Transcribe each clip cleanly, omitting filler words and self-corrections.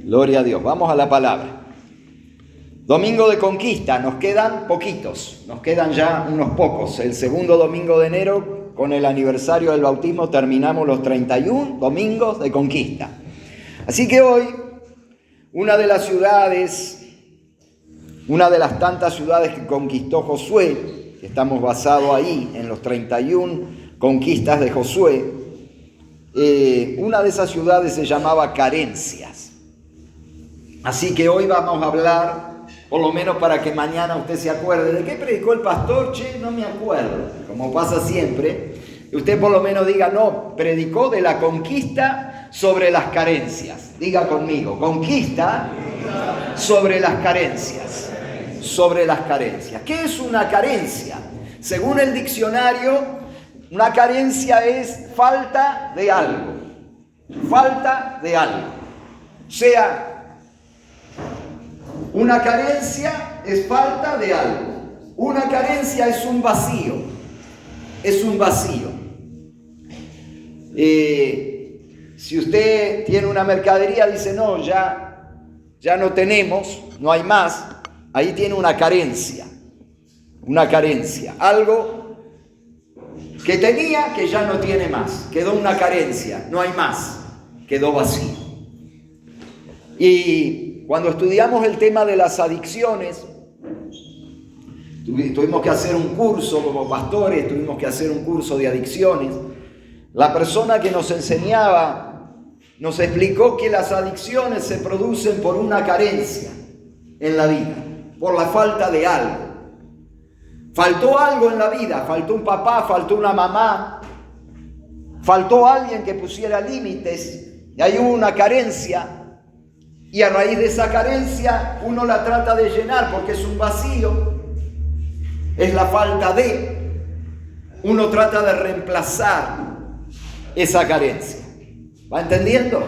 Gloria a Dios. Vamos a la palabra. Domingo de conquista, nos quedan poquitos, nos quedan ya unos pocos. El segundo domingo de enero, con el aniversario del bautismo, terminamos los 31 domingos de conquista. Así que hoy, una de las tantas ciudades que conquistó Josué, que estamos basados ahí en los 31 conquistas de Josué, una de esas ciudades se llamaba Carencias. Así que hoy vamos a hablar, por lo menos para que mañana usted se acuerde, ¿de qué predicó el pastor? No me acuerdo, como pasa siempre. Usted por lo menos diga, no, predicó de la conquista sobre las carencias. Diga conmigo, conquista sobre las carencias. Sobre las carencias. ¿Qué es una carencia? Según el diccionario, una carencia es falta de algo. Falta de algo. O sea, una carencia es falta de algo. Una carencia es un vacío. Es un vacío. Si usted tiene una mercadería, dice, no, ya no tenemos, no hay más. Ahí tiene una carencia. Una carencia. Algo que tenía que ya no tiene más. Quedó una carencia. No hay más. Quedó vacío. Y cuando estudiamos el tema de las adicciones, tuvimos que hacer un curso como pastores, tuvimos que hacer un curso de adicciones. La persona que nos enseñaba nos explicó que las adicciones se producen por una carencia en la vida, por la falta de algo. Faltó algo en la vida, faltó un papá, faltó una mamá, faltó alguien que pusiera límites, y hay una carencia. Y a raíz de esa carencia uno la trata de llenar porque es un vacío, es la falta de. Uno trata de reemplazar esa carencia. ¿Va entendiendo?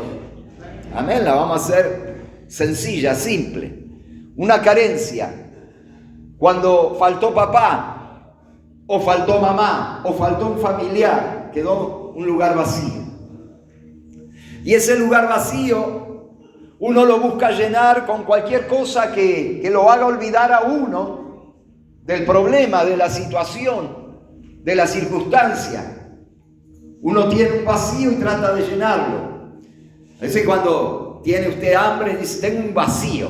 Amén, la vamos a hacer sencilla, simple. Una carencia, cuando faltó papá, o faltó mamá, o faltó un familiar, quedó un lugar vacío. Y ese lugar vacío uno lo busca llenar con cualquier cosa que lo haga olvidar a uno del problema, de la situación, de la circunstancia. Uno tiene un vacío y trata de llenarlo. A veces cuando tiene usted hambre dice, tengo un vacío.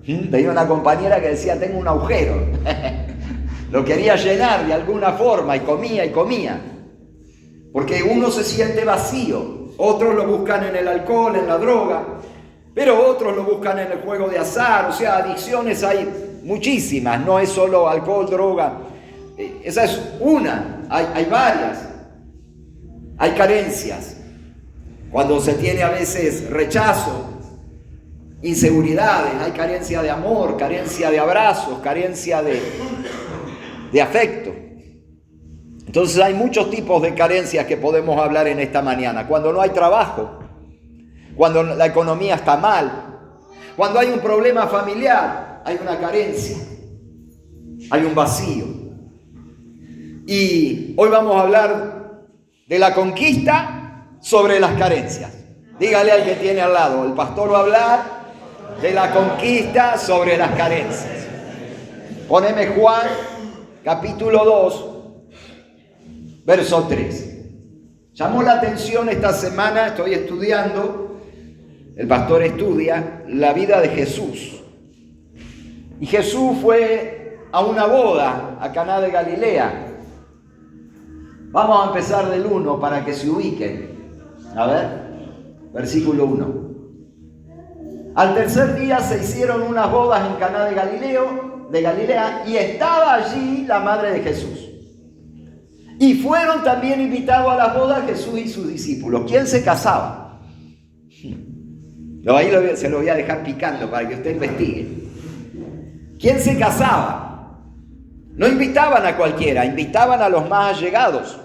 Tenía una compañera que decía, tengo un agujero. Lo quería llenar de alguna forma y comía y comía. Porque uno se siente vacío. Otros lo buscan en el alcohol, en la droga. Pero otros lo buscan en el juego de azar. O sea, adicciones hay muchísimas. No es solo alcohol, droga. Esa es una. Hay varias. Hay carencias. Cuando se tiene a veces rechazo, inseguridades, hay carencia de amor, carencia de abrazos, carencia de afecto. Entonces hay muchos tipos de carencias que podemos hablar en esta mañana. Cuando no hay trabajo, cuando la economía está mal, cuando hay un problema familiar, hay una carencia, hay un vacío. Y hoy vamos a hablar de la conquista sobre las carencias. Dígale al que tiene al lado, el pastor va a hablar de la conquista sobre las carencias. Poneme Juan, capítulo 2, verso 3. Llamó la atención esta semana, estoy estudiando. El pastor estudia la vida de Jesús. Y Jesús fue a una boda a Caná de Galilea. Vamos a empezar del 1 para que se ubiquen. A ver, versículo 1. Al tercer día se hicieron unas bodas en Caná de Galilea y estaba allí la madre de Jesús. Y fueron también invitados a las bodas Jesús y sus discípulos. ¿Quién se casaba? Ahí se lo voy a dejar picando para que usted investigue. ¿Quién se casaba? No invitaban a cualquiera, invitaban a los más allegados.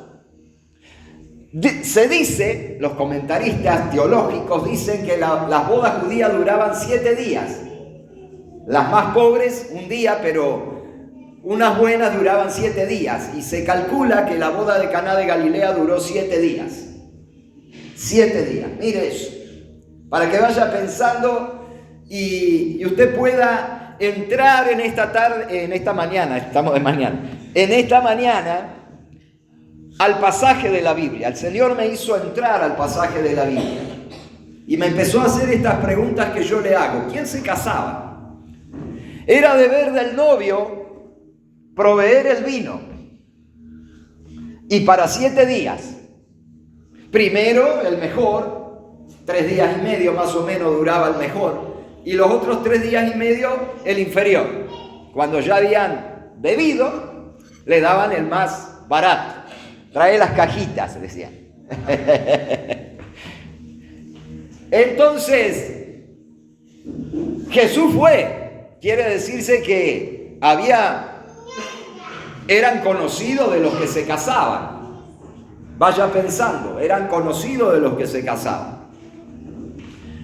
Se dice, los comentaristas teológicos dicen que las bodas judías duraban 7 días. Las más pobres un día, pero unas buenas duraban 7 días. Y se calcula que la boda de Caná de Galilea duró 7 días. 7 días, mire eso. para que vaya pensando y usted pueda entrar en esta tarde, en esta mañana, estamos de mañana, en esta mañana al pasaje de la Biblia. El Señor me hizo entrar al pasaje de la Biblia y me empezó a hacer estas preguntas que yo le hago. ¿Quién se casaba? Era deber del novio proveer el vino, y para 7 días. Primero el mejor, 3 días y medio más o menos duraba el mejor, y los otros 3 días y medio el inferior. Cuando ya habían bebido, le daban el más barato. Trae las cajitas, decían. Entonces, Jesús fue. Quiere decirse que eran conocidos de los que se casaban. Vaya pensando, eran conocidos de los que se casaban.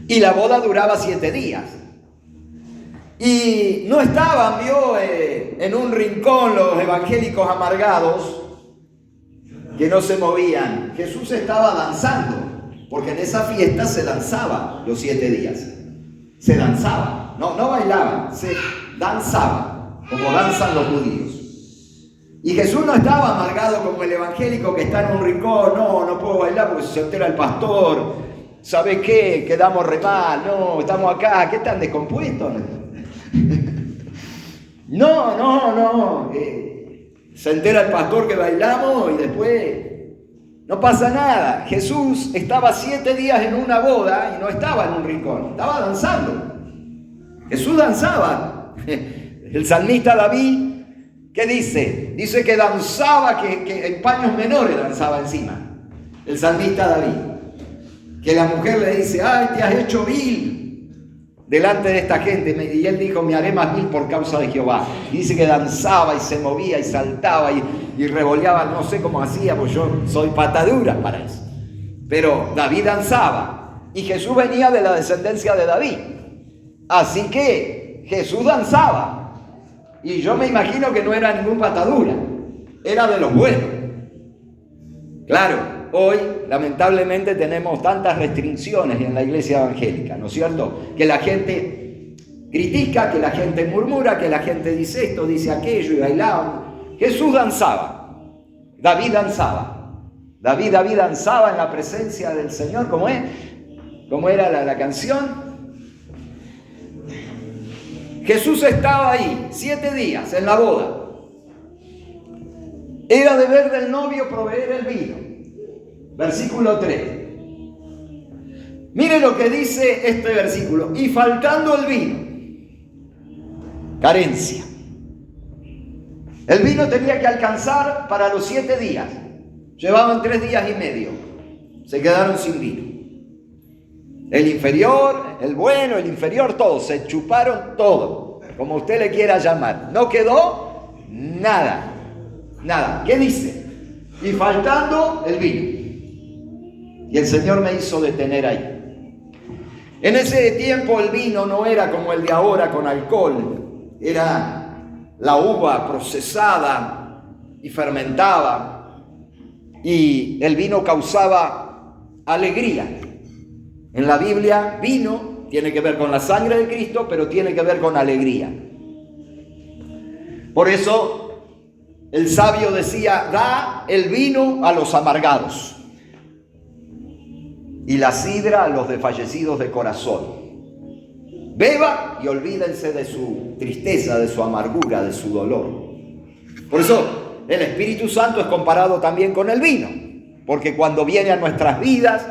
Y la boda duraba 7 días. Y no estaban, en un rincón los evangélicos amargados que no se movían. Jesús estaba danzando, porque en esa fiesta se danzaba los 7 días. Se danzaba, no bailaban, se danzaba, como danzan los judíos. Y Jesús no estaba amargado como el evangélico que está en un rincón. No puedo bailar porque se entera el pastor. ¿Sabe qué? Quedamos re mal. No, estamos acá. ¿Qué están descompuestos? No. Se entera el pastor que bailamos y después no pasa nada. Jesús estaba 7 días en una boda y no estaba en un rincón. Estaba danzando. Jesús danzaba. El salmista David, ¿qué dice? Dice que danzaba, que en paños menores danzaba encima. El salmista David. Que la mujer le dice, ay, te has hecho vil delante de esta gente. Y él dijo, me haré más vil por causa de Jehová. Y dice que danzaba y se movía y saltaba y revoleaba. No sé cómo hacía, pues yo soy patadura para eso. Pero David danzaba. Y Jesús venía de la descendencia de David. Así que Jesús danzaba. Y yo me imagino que no era ningún patadura. Era de los buenos. Claro, hoy lamentablemente tenemos tantas restricciones en la iglesia evangélica, ¿no es cierto? Que la gente critica, que la gente murmura, que la gente dice esto, dice aquello y bailaban. Jesús danzaba. David danzaba. David danzaba en la presencia del Señor. ¿Cómo era la canción? Jesús estaba ahí 7 días en la boda. Era deber del novio proveer el vino. Versículo 3. Mire lo que dice este versículo. Y faltando el vino, carencia. El vino tenía que alcanzar para los 7 días. Llevaban 3 días y medio. Se quedaron sin vino. El inferior, el bueno, el inferior, todos. Se chuparon todo, como usted le quiera llamar. No quedó nada. Nada. ¿Qué dice? Y faltando el vino. Y el Señor me hizo detener ahí. En ese tiempo el vino no era como el de ahora con alcohol. Era la uva procesada y fermentaba. Y el vino causaba alegría. En la Biblia, vino tiene que ver con la sangre de Cristo, pero tiene que ver con alegría. Por eso, el sabio decía, da el vino a los amargados y la sidra a los desfallecidos de corazón. Beba y olvídense de su tristeza, de su amargura, de su dolor. Por eso, el Espíritu Santo es comparado también con el vino, porque cuando viene a nuestras vidas,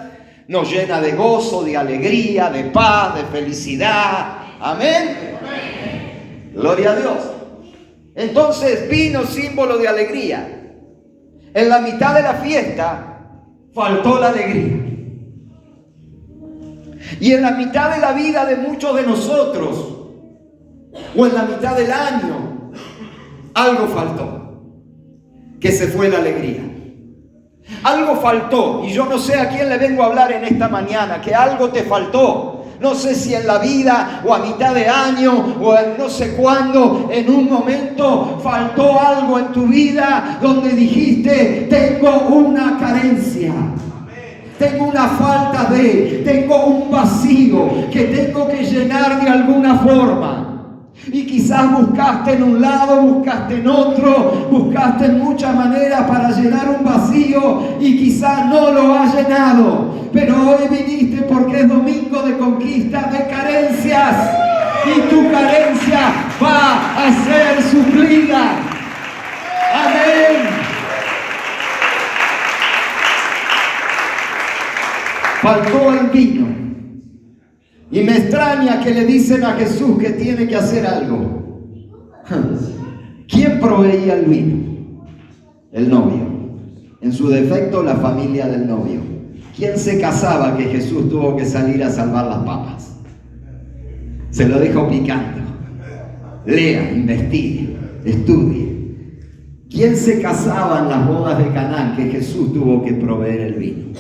nos llena de gozo, de alegría, de paz, de felicidad. Amén. Gloria a Dios. Entonces, vino símbolo de alegría. En la mitad de la fiesta faltó la alegría. Y en la mitad de la vida de muchos de nosotros, o en la mitad del año, algo faltó. Que se fue la alegría. Algo faltó, y yo no sé a quién le vengo a hablar en esta mañana, que algo te faltó. No sé si en la vida, o a mitad de año, o en no sé cuándo, en un momento faltó algo en tu vida donde dijiste, tengo una carencia. Tengo una falta de, tengo un vacío que tengo que llenar de alguna forma. Y quizás buscaste en un lado, buscaste en otro, buscaste en muchas maneras para llenar un vacío y quizás no lo has llenado. Pero hoy viniste porque es domingo de conquista de carencias y tu carencia va a ser suplida. Amén. Faltó el vino. Y me extraña que le dicen a Jesús que tiene que hacer algo. ¿Quién proveía el vino? El novio. En su defecto, la familia del novio. ¿Quién se casaba que Jesús tuvo que salir a salvar las papas? Se lo dijo picando. Lea, investigue, estudie. ¿Quién se casaba en las bodas de Caná que Jesús tuvo que proveer el vino?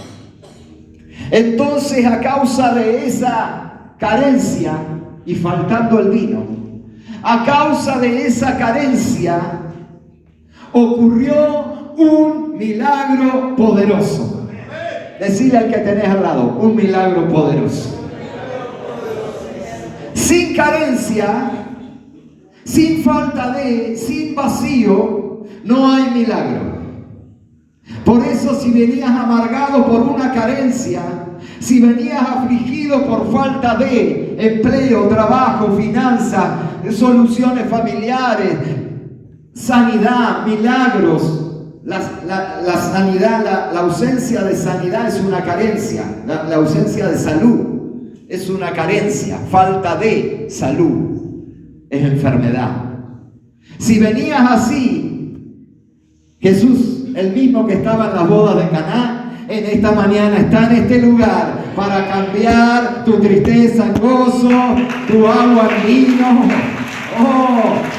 Entonces, a causa de esa carencia y faltando el vino, a causa de esa carencia, ocurrió un milagro poderoso. Decile al que tenés al lado, un milagro poderoso. Sin carencia, sin falta de, sin vacío, no hay milagro. Por eso, si venías amargado por una carencia, si venías afligido por falta de empleo, trabajo, finanzas, soluciones familiares, sanidad, milagros, la sanidad, la ausencia de sanidad es una carencia, la ausencia de salud es una carencia, falta de salud es enfermedad. Si venías así, Jesús, el mismo que estaba en las bodas de Caná, en esta mañana está en este lugar para cambiar tu tristeza en gozo, tu agua en vino,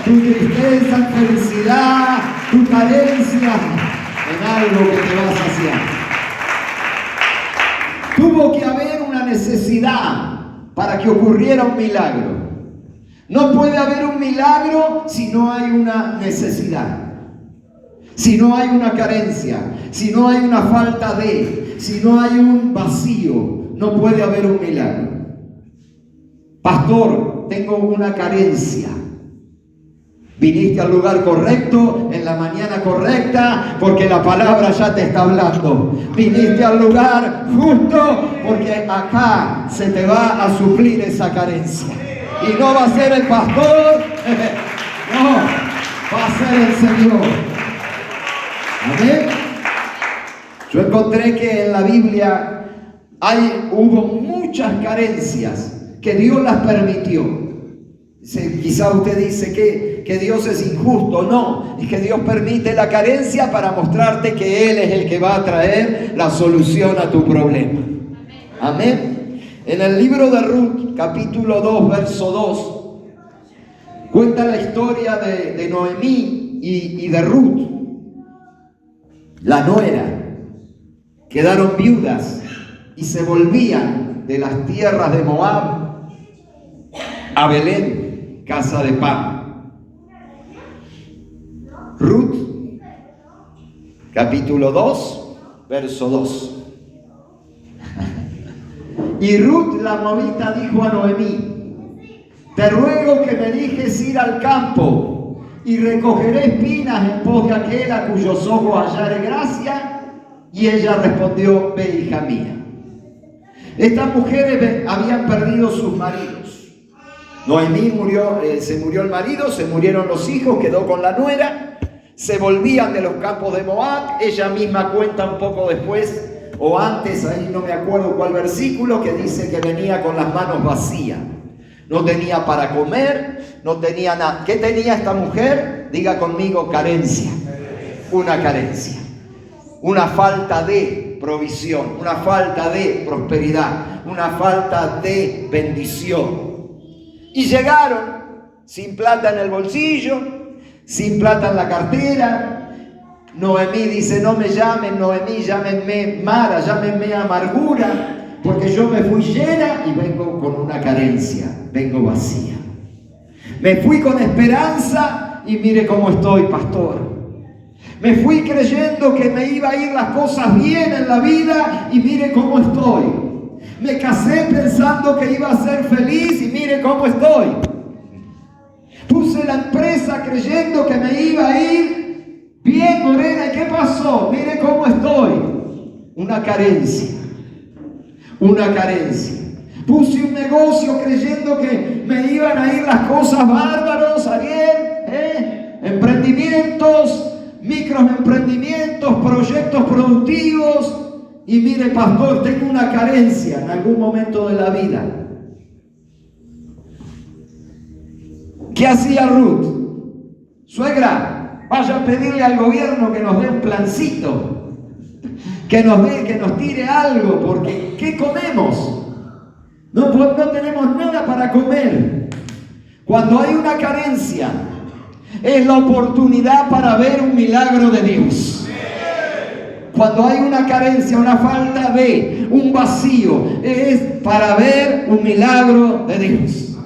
tu tristeza en felicidad, tu carencia en algo que te va a saciar. Tuvo que haber una necesidad para que ocurriera un milagro. No puede haber un milagro si no hay una necesidad. Si no hay una carencia, si no hay una falta de, si no hay un vacío, no puede haber un milagro. Pastor, tengo una carencia. Viniste al lugar correcto, en la mañana correcta, porque la palabra ya te está hablando. Viniste al lugar justo, porque acá se te va a suplir esa carencia. Y no va a ser el pastor, no, va a ser el Señor. Amén. Yo encontré que en la Biblia hubo muchas carencias que Dios las permitió. Quizá usted dice que Dios es injusto. No, es que Dios permite la carencia para mostrarte que Él es el que va a traer la solución a tu problema. Amén. En el libro de Ruth, capítulo 2, verso 2, cuenta la historia de Noemí y de Ruth. La nuera, quedaron viudas y se volvían de las tierras de Moab a Belén, casa de pan. Ruth, capítulo 2, verso 2. Y Ruth la moabita dijo a Noemí: te ruego que me dejes ir al campo y recogeré espinas en pos de aquel a cuyos ojos hallare gracia. Y ella respondió: ve, hija mía. Estas mujeres habían perdido sus maridos. Noemí se murió el marido, se murieron los hijos, quedó con la nuera. Se volvían de los campos de Moab. Ella misma cuenta un poco después, o antes, ahí no me acuerdo cuál versículo, que dice que venía con las manos vacías. No tenía para comer, no tenía nada. ¿Qué tenía esta mujer? Diga conmigo: carencia. Una carencia. Una falta de provisión, una falta de prosperidad, una falta de bendición. Y llegaron sin plata en el bolsillo, sin plata en la cartera. Noemí dice: no me llamen Noemí, llámenme Mara, llámenme amargura, porque yo me fui llena y vengo con una carencia, vengo vacía. Me fui con esperanza y mire cómo estoy, pastor. Me fui creyendo que me iba a ir las cosas bien en la vida y mire cómo estoy. Me casé pensando que iba a ser feliz y mire cómo estoy. Puse la empresa creyendo que me iba a ir bien, Morena, ¿y qué pasó? Mire cómo estoy. Una carencia. Una carencia. Puse un negocio creyendo que me iban a ir las cosas bárbaros, Ariel, emprendimientos, microemprendimientos, proyectos productivos. Y mire, pastor, tengo una carencia en algún momento de la vida. ¿Qué hacía Ruth? Suegra, vaya a pedirle al gobierno que nos dé un plancito, que nos tire algo, porque ¿qué comemos? No tenemos nada para comer. Cuando hay una carencia, es la oportunidad para ver un milagro de Dios. Cuando hay una carencia, una falta de, un vacío, es para ver un milagro de Dios.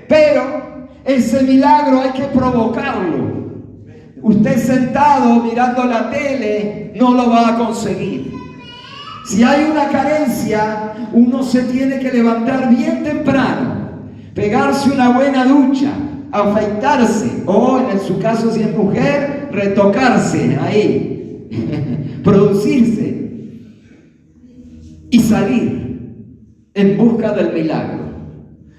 Pero ese milagro hay que provocarlo. Usted sentado mirando la tele no lo va a conseguir. Si hay una carencia, uno se tiene que levantar bien temprano, pegarse una buena ducha, afeitarse, o en su caso si es mujer, retocarse ahí, producirse y salir en busca del milagro.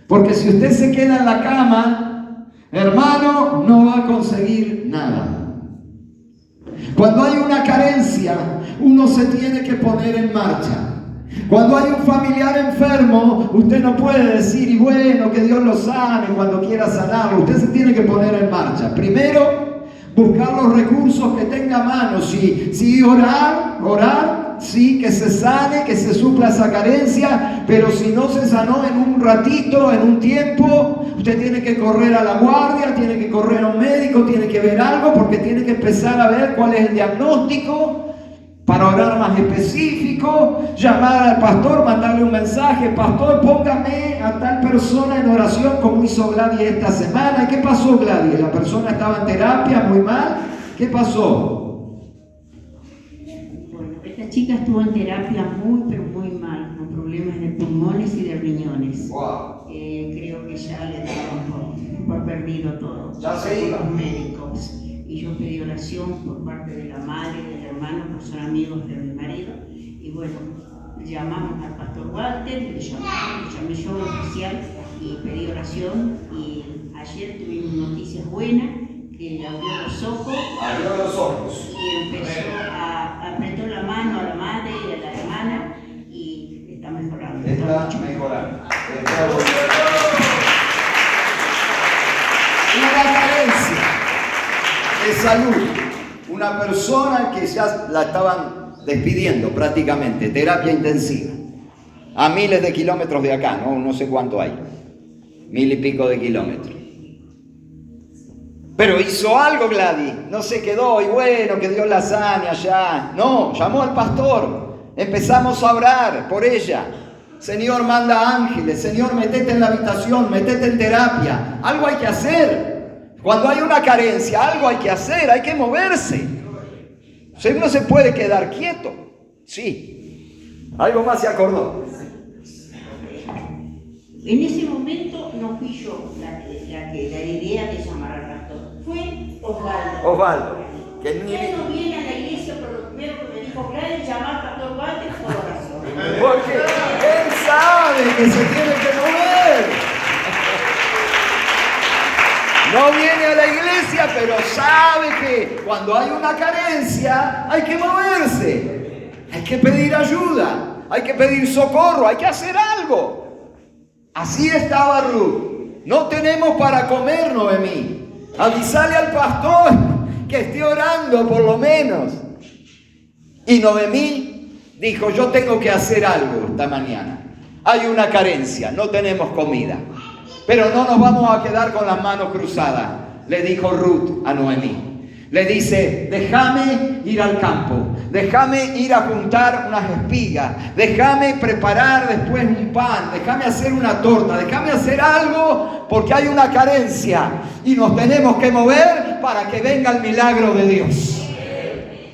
Porque si usted se queda en la cama, hermano, no va a conseguir nada. Cuando hay una carencia, uno se tiene que poner en marcha. Cuando hay un familiar enfermo, usted no puede decir, y bueno, que Dios lo sane cuando quiera sanarlo. Usted se tiene que poner en marcha. Primero, buscar los recursos que tenga a mano. Sí, orar, sí, que se sane, que se supla esa carencia. Pero si no se sanó en un ratito, en un tiempo, usted tiene que correr a la guardia, tiene que correr a un médico, tiene que ver algo, porque tiene que empezar a ver cuál es el diagnóstico para orar más específico, llamar al pastor, mandarle un mensaje: pastor, póngame a tal persona en oración, como hizo Gladys esta semana. ¿Y qué pasó, Gladys? La persona estaba en terapia, muy mal. ¿Qué pasó? Bueno, esta chica estuvo en terapia pero muy mal, con problemas de pulmones y de riñones. Wow. Creo que ya le daban por perdido todo. Ya se iba. Los médicos. Y yo pedí oración por parte de la madre y del hermano, que son amigos de mi marido. Y bueno, llamamos al pastor Walter, le llamé yo oficial y pedí oración. Y ayer tuvimos noticias buenas, que le abrió los ojos. Abrió los ojos. Y apretó la mano a la madre y a la hermana y está mejorando. Está mejorando. Una carencia de salud. Una persona que ya la estaban despidiendo prácticamente, terapia intensiva, a miles de kilómetros de acá, no sé cuánto hay, 1000 y pico de kilómetros. Pero hizo algo Gladys, no se quedó, y bueno, que Dios la sane allá. No, llamó al pastor, empezamos a orar por ella. Señor, manda ángeles, Señor, metete en la habitación, metete en terapia. Algo hay que hacer. Cuando hay una carencia, algo hay que hacer, hay que moverse. Usted no se puede quedar quieto. Sí. Algo más se acordó. En ese momento no fui yo la idea de llamar al pastor. Fue Osvaldo. Osvaldo. Que Él no viene a la iglesia, pero lo primero que me dijo, Gladys, llamar al pastor Walter por oración. Porque él sabe que se tiene que mover. No viene a la iglesia, pero sabe que cuando hay una carencia hay que moverse. Hay que pedir ayuda, hay que pedir socorro, hay que hacer algo. Así estaba Ruth. No tenemos para comer, Noemí. Avisale al pastor que esté orando por lo menos. Y Noemí dijo, yo tengo que hacer algo esta mañana. Hay una carencia, no tenemos comida. Pero no nos vamos a quedar con las manos cruzadas, le dijo Ruth a Noemí. Le dice, déjame ir al campo, déjame ir a juntar unas espigas, déjame preparar después un pan, déjame hacer una torta, déjame hacer algo, porque hay una carencia y nos tenemos que mover para que venga el milagro de Dios.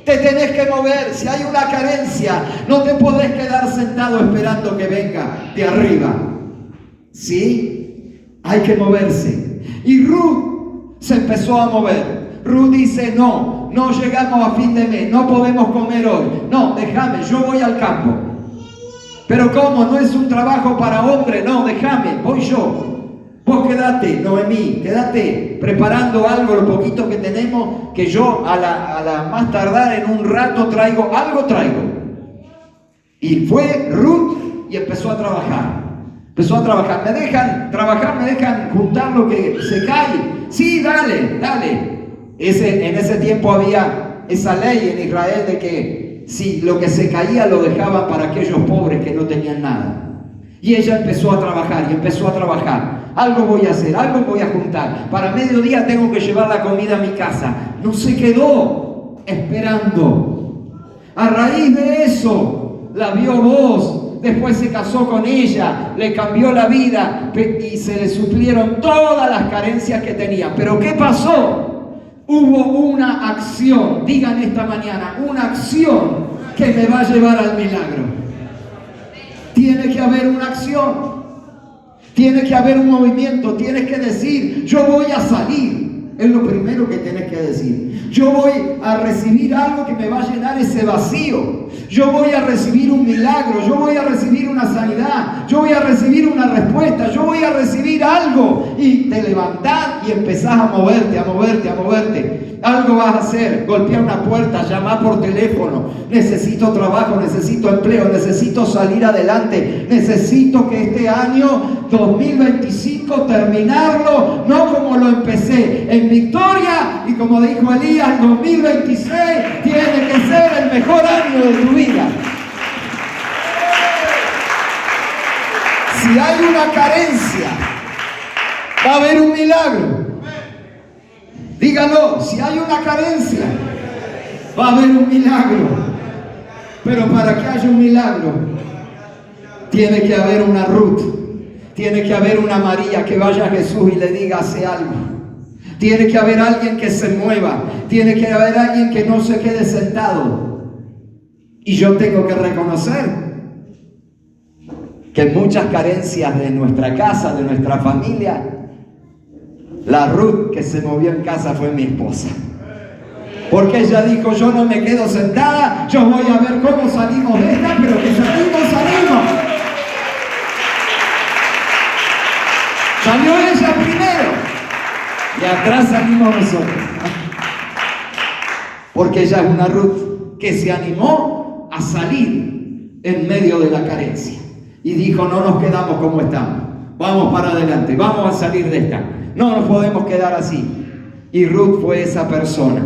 Te tenés que mover. Si hay una carencia, no te podés quedar sentado esperando que venga de arriba. ¿Sí? Hay que moverse. Y Ruth se empezó a mover. Ruth dice, no llegamos a fin de mes, no podemos comer hoy. No, déjame, yo voy al campo. Pero ¿cómo? No es un trabajo para hombre. No, déjame, voy yo. Vos quedate, Noemí, quedate preparando algo, lo poquito que tenemos, que yo a la más tardar en un rato traigo. Y fue Ruth y empezó a trabajar. ¿Me dejan trabajar? ¿Me dejan juntar lo que se cae? Sí, dale. En ese tiempo había esa ley en Israel de que si lo que se caía lo dejaban para aquellos pobres que no tenían nada. Y ella empezó a trabajar. Algo voy a hacer, algo voy a juntar. Para mediodía tengo que llevar la comida a mi casa. No se quedó esperando. A raíz de eso, la vio Booz. Después se casó con ella, le cambió la vida y se le suplieron todas las carencias que tenía. Pero ¿qué pasó? Hubo una acción, digan esta mañana, una acción que me va a llevar al milagro. Tiene que haber una acción, tiene que haber un movimiento, tienes que decir, yo voy a salir. Es lo primero que tienes que decir. Yo voy a recibir algo que me va a llenar ese vacío. Yo voy a recibir un milagro. Yo voy a recibir una sanidad. Yo voy a recibir una respuesta. Yo voy a recibir algo. Y te levantás y empezás a moverte. Algo vas a hacer. Golpear una puerta, llamar por teléfono. Necesito trabajo, necesito empleo, necesito salir adelante. Necesito que este año 2025 terminarlo, no como lo empecé, en victoria, y como dijo Elías, 2026 tiene que ser el mejor año de tu vida. Si hay una carencia, va a haber un milagro. Dígalo, si hay una carencia, va a haber un milagro. Pero para que haya un milagro, tiene que haber una Ruth. Tiene que haber una María que vaya a Jesús y le diga, hace algo. Tiene que haber alguien que se mueva. Tiene que haber alguien que no se quede sentado. Y yo tengo que reconocer que muchas carencias de nuestra casa, de nuestra familia, la Ruth que se movió en casa fue mi esposa. Porque ella dijo, yo no me quedo sentada, yo voy a ver cómo salimos de esta, pero que salimos. Salió ella primero y atrás salimos nosotros. Porque ella es una Ruth que se animó a salir en medio de la carencia y dijo, no nos quedamos como estamos, vamos para adelante, vamos a salir de esta, no nos podemos quedar así. Y Ruth fue esa persona.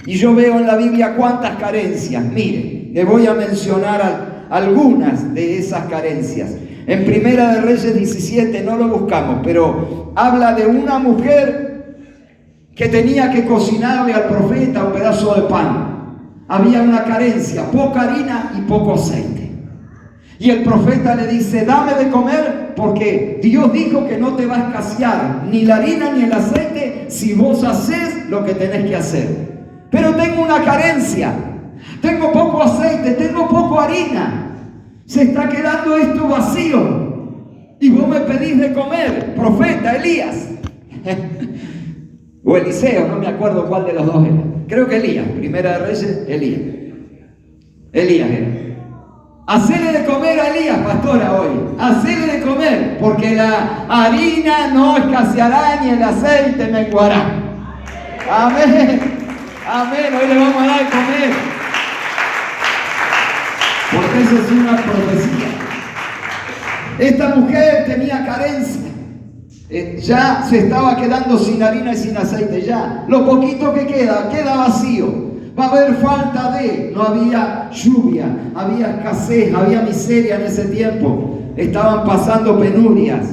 Y yo veo en la Biblia cuántas carencias. Mire, le voy a mencionar algunas de esas carencias. En Primera de Reyes 17, no lo buscamos, pero habla de una mujer que tenía que cocinarle al profeta un pedazo de pan. Había una carencia, poca harina y poco aceite. Y el profeta le dice, dame de comer, porque Dios dijo que no te va a escasear ni la harina ni el aceite si vos haces lo que tenés que hacer. Pero tengo una carencia, tengo poco aceite, tengo poco harina. Se está quedando esto vacío y vos me pedís de comer, profeta Elías o Eliseo, no me acuerdo cuál de los dos era. Creo que Elías, Primera de Reyes, Elías era. Hacele de comer a Elías, pastora, hoy. Hacele de comer, porque la harina no escaseará ni el aceite menguará. Amén. Hoy le vamos a dar de comer. Porque eso es una profecía. Esta mujer tenía carencia. Ya se estaba quedando sin harina y sin aceite. Ya lo poquito que queda vacío. Va a haber falta de, no había lluvia, había escasez, había miseria en ese tiempo. Estaban pasando penurias.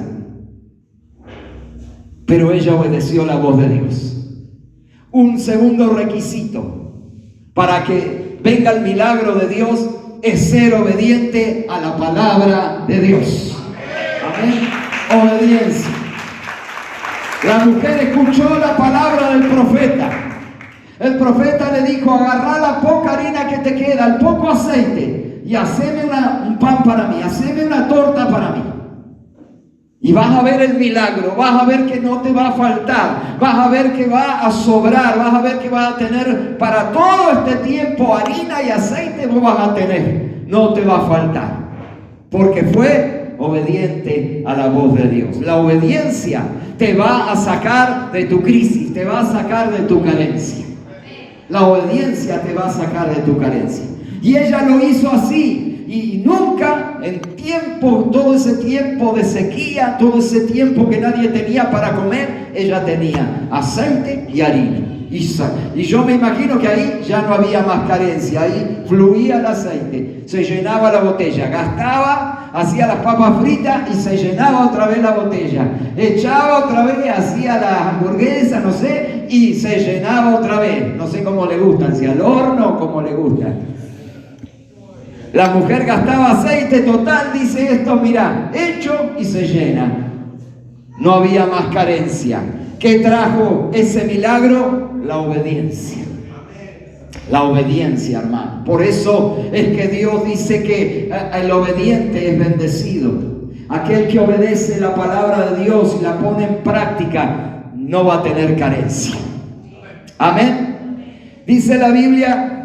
Pero ella obedeció la voz de Dios. Un segundo requisito para que venga el milagro de Dios es ser obediente a la palabra de Dios. Amén. Obediencia. La mujer escuchó la palabra del profeta. El profeta le dijo: agarrá la poca harina que te queda, el poco aceite, y haceme un pan para mí, haceme una torta para mí. Y vas a ver el milagro, vas a ver que no te va a faltar, vas a ver que va a sobrar, vas a ver que vas a tener para todo este tiempo harina y aceite, vos vas a tener, no te va a faltar, porque fue obediente a la voz de Dios. La obediencia te va a sacar de tu crisis, te va a sacar de tu carencia. La obediencia te va a sacar de tu carencia. Y ella lo hizo así. Y nunca en tiempo, todo ese tiempo de sequía, todo ese tiempo que nadie tenía para comer, ella tenía aceite y harina. Y yo me imagino que ahí ya no había más carencia, ahí fluía el aceite, se llenaba la botella, gastaba, hacía las papas fritas y se llenaba otra vez la botella, echaba otra vez, hacía las hamburguesas, no sé, y se llenaba otra vez. No sé cómo le gustan, si al horno o cómo le gustan. La mujer gastaba aceite total, dice esto, mira, hecho y se llena. No había más carencia. ¿Qué trajo ese milagro? La obediencia. La obediencia, hermano. Por eso es que Dios dice que el obediente es bendecido. Aquel que obedece la palabra de Dios y la pone en práctica no va a tener carencia. Amén. Dice la Biblia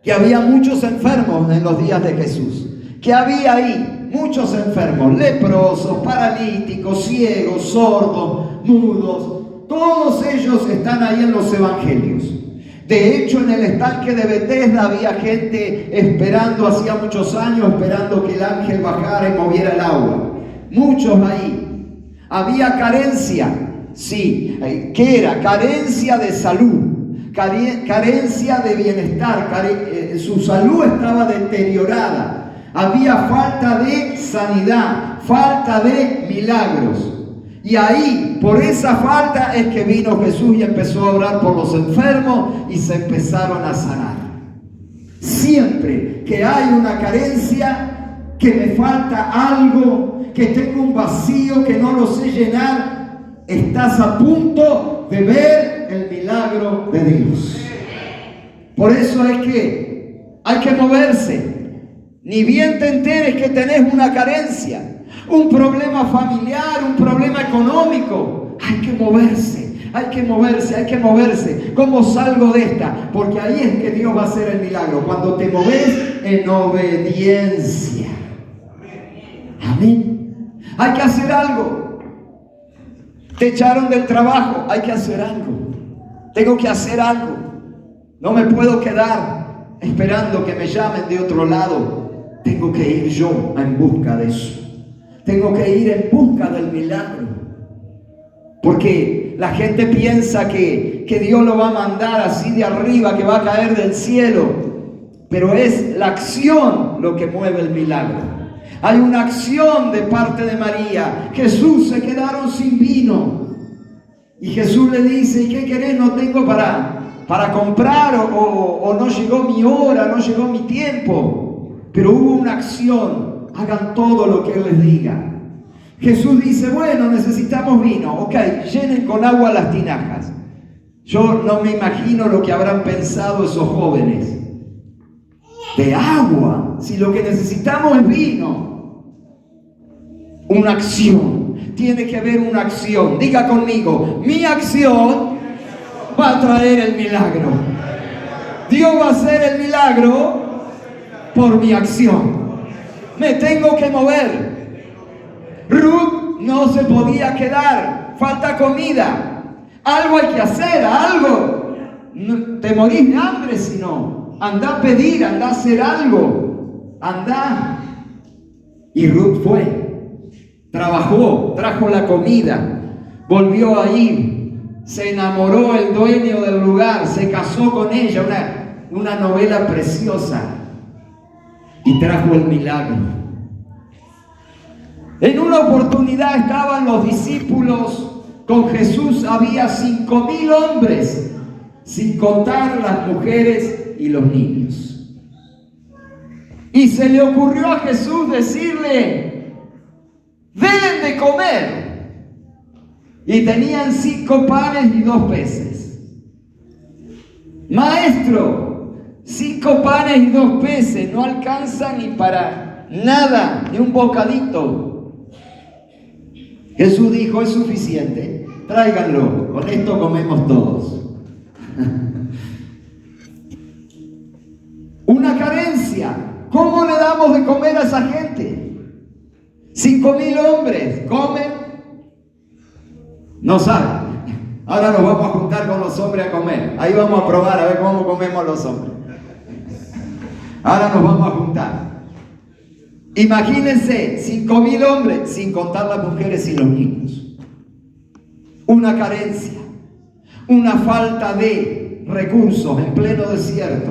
que había muchos enfermos en los días de Jesús. Que había ahí muchos enfermos, leprosos, paralíticos, ciegos, sordos, mudos. Todos ellos están ahí en los evangelios. De hecho, en el estanque de Betesda había gente esperando, hacía muchos años, esperando que el ángel bajara y moviera el agua. Muchos ahí. Había carencia, sí. ¿Qué era? Carencia de salud. Carencia de bienestar, su salud estaba deteriorada, había falta de sanidad, falta de milagros. Y ahí, por esa falta, es que vino Jesús y empezó a orar por los enfermos y se empezaron a sanar. Siempre que hay una carencia, que me falta algo, que tengo un vacío que no lo sé llenar, estás a punto de ver el milagro de Dios. Por eso es que hay que moverse. Ni bien te enteres que tenés una carencia, un problema familiar, un problema económico, hay que moverse, hay que moverse, hay que moverse. ¿Cómo salgo de esta? Porque ahí es que Dios va a hacer el milagro, cuando te moves en obediencia. Amén. Hay que hacer algo. Te echaron del trabajo, hay que hacer algo. Tengo que hacer algo. No me puedo quedar esperando que me llamen de otro lado. Tengo que ir yo en busca de eso. Tengo que ir en busca del milagro. Porque la gente piensa que Dios lo va a mandar así de arriba, que va a caer del cielo. Pero es la acción lo que mueve el milagro. Hay una acción de parte de María. Jesús, se quedaron sin vino. Y Jesús le dice: ¿y qué querés? No tengo para comprar, o no llegó mi hora, no llegó mi tiempo. Pero hubo una acción. Hagan todo lo que Él les diga. Jesús dice: bueno, necesitamos vino. Ok, llenen con agua las tinajas. Yo no me imagino lo que habrán pensado esos jóvenes. De agua, si lo que necesitamos es vino. Una acción. Tiene que haber una acción. Diga conmigo: mi acción va a traer el milagro. Dios va a hacer el milagro por mi acción. Me tengo que mover. Ruth no se podía quedar. Falta comida. Algo hay que hacer, algo. Te morís de hambre si no. Anda a pedir, anda a hacer algo. Anda. Y Ruth fue. Trabajó, trajo la comida, volvió a ir, se enamoró el dueño del lugar, se casó con ella, una novela preciosa, y trajo el milagro. En una oportunidad estaban los discípulos con Jesús, había 5,000 hombres, sin contar las mujeres y los niños. Y se le ocurrió a Jesús decirle: denle de comer. Y tenían 5 panes y 2 peces. Maestro, 5 panes y 2 peces no alcanzan ni para nada, ni un bocadito. Jesús dijo, es suficiente, tráiganlo, con esto comemos todos. Una carencia. ¿Cómo le damos de comer a esa gente? 5.000 hombres comen, no saben. Ahora nos vamos a juntar con los hombres a comer. Ahí vamos a probar a ver cómo comemos los hombres. Ahora nos vamos a juntar. Imagínense, 5.000 hombres, sin contar las mujeres y los niños. Una carencia, una falta de recursos en pleno desierto.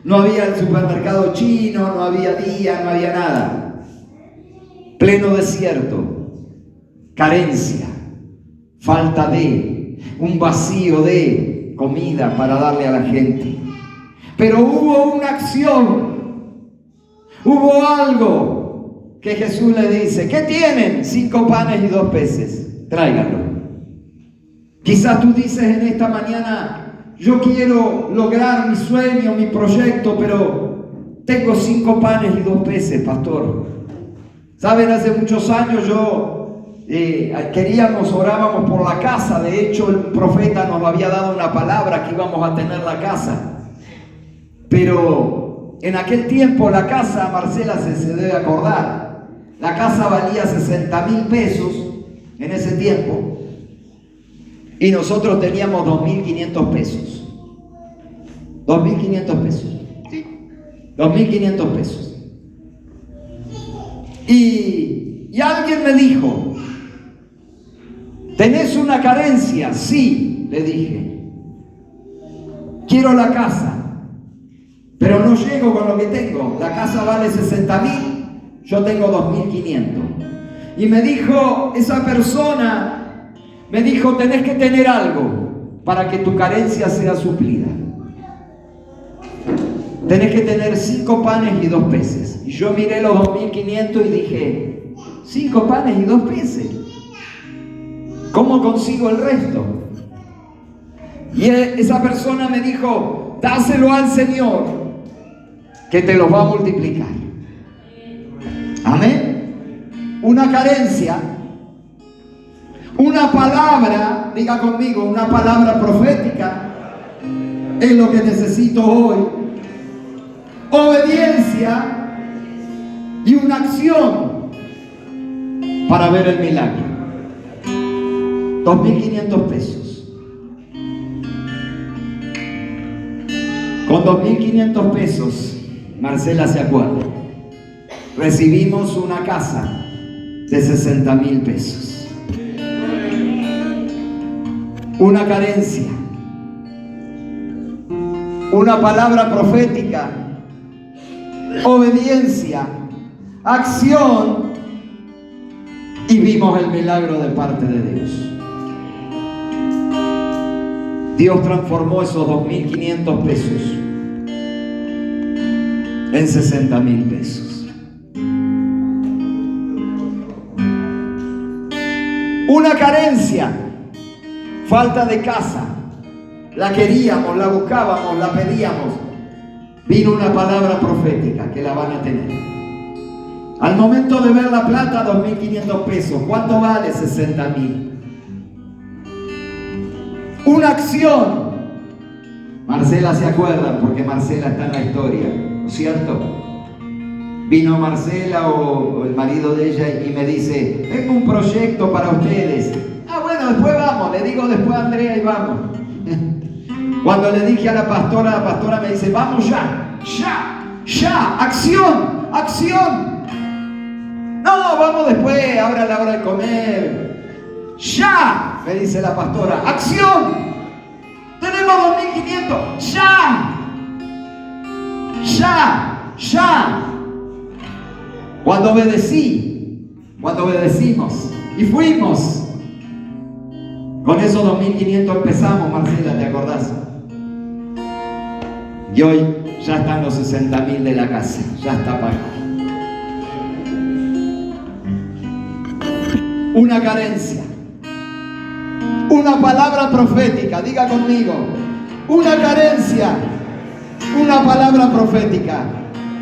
No había el supermercado chino, no había día, no había nada. Pleno desierto, carencia, falta de, un vacío de comida para darle a la gente. Pero hubo una acción, hubo algo que Jesús le dice, ¿qué tienen? 5 panes y 2 peces, tráiganlo. Quizás tú dices en esta mañana, yo quiero lograr mi sueño, mi proyecto, pero tengo 5 panes y 2 peces, pastor. Saben, hace muchos años orábamos por la casa. De hecho, el profeta nos había dado una palabra que íbamos a tener la casa. Pero en aquel tiempo la casa, Marcela se debe acordar, la casa valía 60.000 pesos en ese tiempo. Y nosotros teníamos 2.500 pesos. 2.500 pesos. Sí. 2.500 pesos. Y alguien me dijo, ¿tenés una carencia? Sí, le dije. Quiero la casa, pero no llego con lo que tengo. La casa vale 60.000, yo tengo 2.500. Y me dijo esa persona, me dijo, tenés que tener algo para que tu carencia sea suplida. Tenés que tener 5 panes y 2 peces. Y yo miré los 2.500 y dije, 5 panes y 2 peces. ¿Cómo consigo el resto? Y esa persona me dijo, dáselo al Señor, que te los va a multiplicar. Amén. Una carencia. Una palabra, diga conmigo, una palabra profética es lo que necesito hoy. Obediencia y una acción para ver el milagro. 2.500 pesos. Con 2.500 pesos, Marcela se acuerda, recibimos una casa de 60.000 pesos. Una carencia, una palabra profética, obediencia, acción, y vimos el milagro de parte de Dios. Dios transformó esos 2.500 pesos en 60.000 pesos. Una carencia, falta de casa, la queríamos, la buscábamos, la pedíamos. Vino una palabra profética que la van a tener. Al momento de ver la plata, 2.500 pesos. ¿Cuánto vale? 60.000. Una acción. Marcela se acuerda, porque Marcela está en la historia, ¿no es cierto? Vino Marcela o el marido de ella y me dice, tengo un proyecto para ustedes. Bueno, después vamos, le digo después a Andrea y vamos. Cuando le dije a la pastora me dice, vamos ya, acción, no, vamos después, ahora a la hora de comer. Ya, me dice la pastora, acción, tenemos 2.500, ya. Cuando obedecimos y fuimos, con esos 2.500 empezamos, Marcela, ¿te acordás? Y hoy ya están los 60.000 de la casa, ya está pagado. Una carencia, una palabra profética, diga conmigo, una carencia, una palabra profética,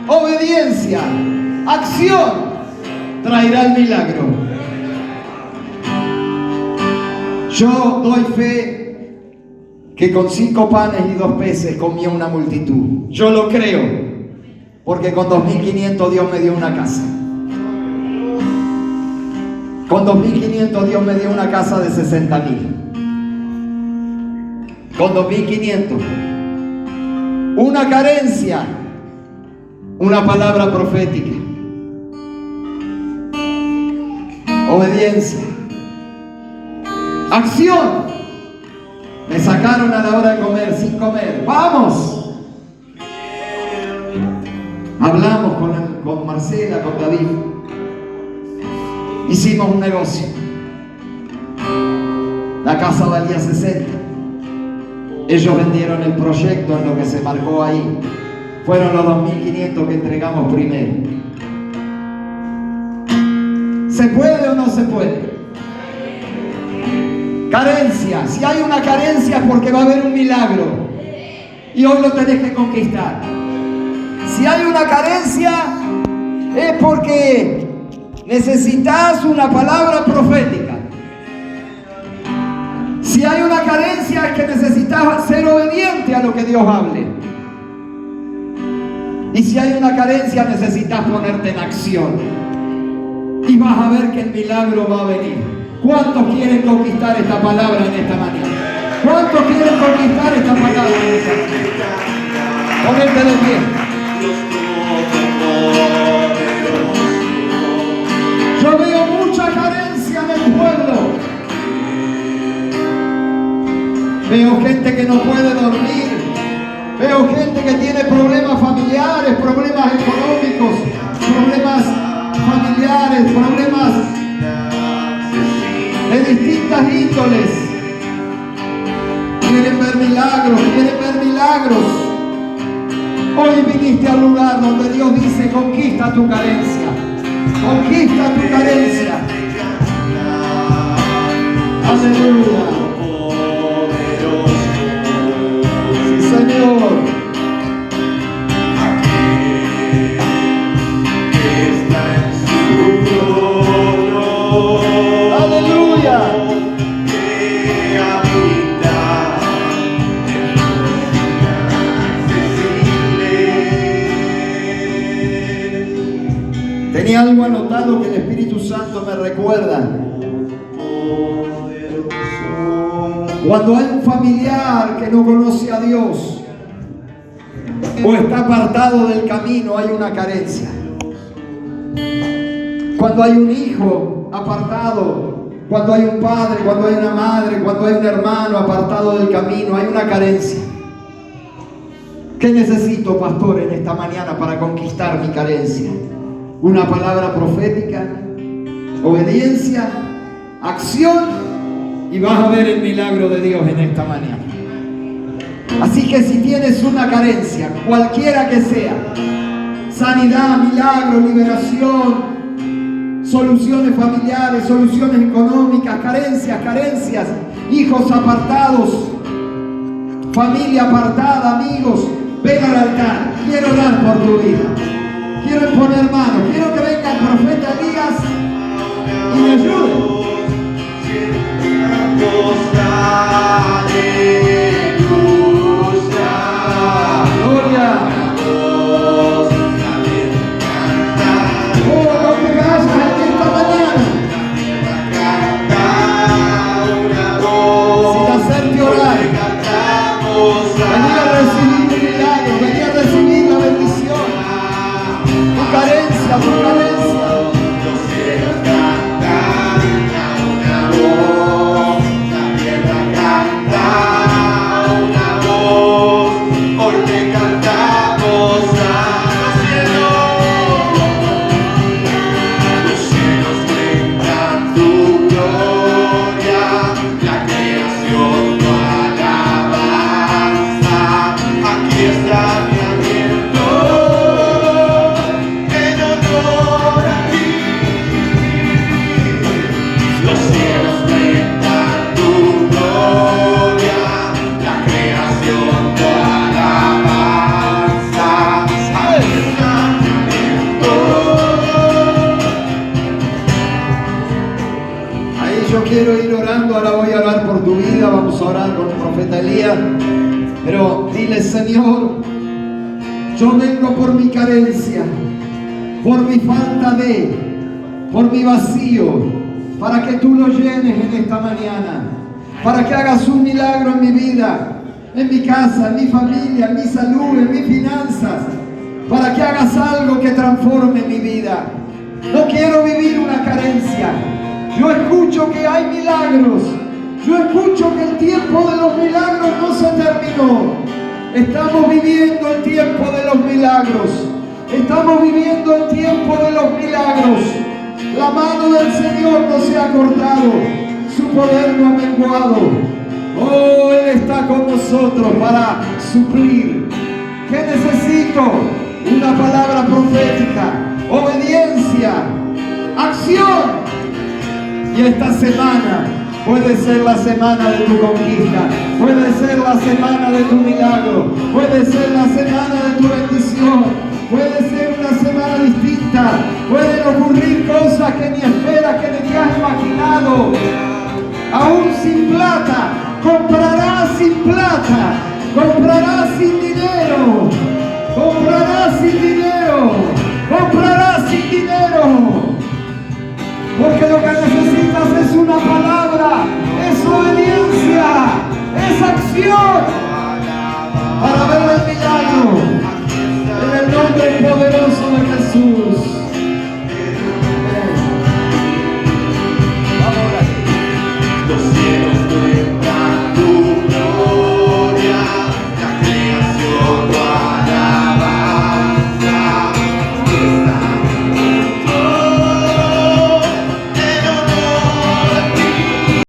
obediencia, acción, traerá el milagro. Yo doy fe que con 5 panes y 2 peces comía una multitud. Yo lo creo, porque con 2.500 Dios me dio una casa. Con 2.500 Dios me dio una casa de 60.000. Con 2.500. Una carencia, una palabra profética. Obediencia. Acción. Me sacaron a la hora de comer sin comer. ¡Vamos! Hablamos con Marcela, con David. Hicimos un negocio. La casa valía 60. Ellos vendieron el proyecto en lo que se marcó ahí. Fueron los 2.500 que entregamos primero. ¿Se puede o no se puede? Carencia. Si hay una carencia es porque va a haber un milagro. Y hoy lo tenés que conquistar. Si hay una carencia es porque necesitas una palabra profética. Si hay una carencia es que necesitas ser obediente a lo que Dios hable. Y si hay una carencia necesitas ponerte en acción. Y vas a ver que el milagro va a venir. ¿Cuántos quieren conquistar esta palabra en esta mañana? ¿Cuántos quieren conquistar esta palabra en esta mañana? Ponerte de pie. Yo veo mucha carencia en el pueblo. Veo gente que no puede dormir. Veo gente que tiene problemas familiares, problemas económicos, problemas familiares, problemas de distintas índoles. Quieren ver milagros, quieren ver milagros. Hoy viniste al lugar donde Dios dice: conquista tu carencia, conquista tu carencia. Aleluya. Sí, Señor. Tenía algo anotado que el Espíritu Santo me recuerda. Cuando hay un familiar que no conoce a Dios o está apartado del camino, hay una carencia. Cuando hay un hijo apartado, cuando hay un padre, cuando hay una madre, cuando hay un hermano apartado del camino, hay una carencia. ¿Qué necesito, pastor, en esta mañana para conquistar mi carencia? Una palabra profética, obediencia, acción, y vas a ver el milagro de Dios en esta mañana. Así que si tienes una carencia, cualquiera que sea, sanidad, milagro, liberación, soluciones familiares, soluciones económicas, carencias, hijos apartados, familia apartada, amigos, ven al altar. Quiero orar por tu vida. Quiero poner manos. Quiero que venga el profeta Elías y me ayude. Gloria. Oh, no te vayas en esta mañana sin hacerte orar. Venía a recibir un milagro, venía a recibir la bendición. Tu carencia, tu carencia. yo quiero ir orando. Ahora voy a orar por tu vida. Vamos a orar con el profeta Elías. Pero dile: Señor, yo vengo por mi carencia, por mi falta de, por mi vacío, para que tú lo llenes en esta mañana, para que hagas un milagro en mi vida, en mi casa, en mi familia, en mi salud, en mis finanzas, para que hagas algo que transforme mi vida. No quiero vivir una carencia. Yo escucho que hay milagros. Yo escucho que el tiempo de los milagros no se terminó. Estamos viviendo el tiempo de los milagros. Estamos viviendo el tiempo de los milagros. La mano del Señor no se ha cortado. Su poder no ha menguado. Oh, Él está con nosotros para suplir. ¿Qué necesito? Una palabra profética, obediencia, acción. Y esta semana puede ser la semana de tu conquista, puede ser la semana de tu milagro, puede ser la semana de tu bendición, puede ser una semana distinta, pueden ocurrir cosas que ni esperas, que ni te has imaginado. Aún sin plata, comprarás sin plata, comprarás sin dinero, comprarás sin dinero, comprarás sin dinero, porque lo que necesitas